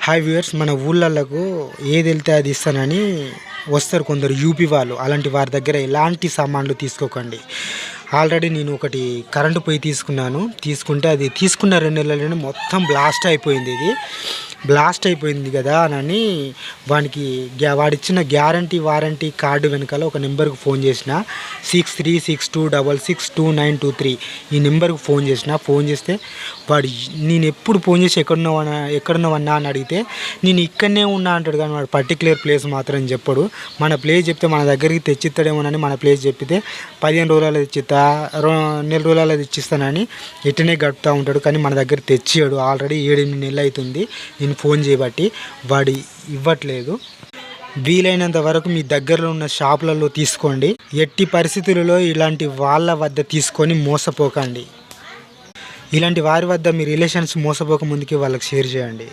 Hi viewers, మన ఊళ్ళకు ఏది వెళ్తే అది ఇస్తానని వస్తారు కొందరు యూపీ వాళ్ళు. అలాంటి వారి దగ్గర ఎలాంటి సామాన్లు తీసుకోకండి. ఆల్రెడీ నేను ఒకటి కరెంటు పొయ్యి తీసుకుంటే అది తీసుకున్న 2 నెలలనే మొత్తం బ్లాస్ట్ అయిపోయింది కదా అని వాడిచ్చిన గ్యారంటీ వారంటీ కార్డు వెనకాల ఒక నెంబర్కి ఫోన్ చేసిన 6362662923 ఈ నెంబర్కి ఫోన్ చేస్తే వాడు నేను ఎప్పుడు ఫోన్ చేసి ఎక్కడున్నావన్నా అని అడిగితే నేను ఇక్కడనే ఉన్నా అంటాడు, కానీ వాడు పర్టికులర్ ప్లేస్ మాత్రం చెప్పడు. మన ప్లేస్ చెప్తే మన దగ్గరికి తెచ్చిస్తాడేమోనని మన ప్లేస్ చెప్పితే 15 రోజులలో తెచ్చిస్తా, 2 రోజులలో తెచ్చిస్తానని ఇట్టనే గడుపుతూ ఉంటాడు. కానీ మన దగ్గర తెచ్చియాడు. ఆల్రెడీ 7-8 నెలలు అవుతుంది నేను ఫోన్ చేయబట్టి వాడు ఇవ్వట్లేదు. వీలైనంత వరకు మీ దగ్గరలో ఉన్న షాపులలో తీసుకోండి. ఎట్టి పరిస్థితులలో ఇలాంటి వాళ్ళ వద్ద తీసుకొని మోసపోకండి. ఇలాంటి వారి వద్ద మీ రిలేషన్స్ మోసపోక ముందుకి వాళ్ళకి షేర్ చేయండి.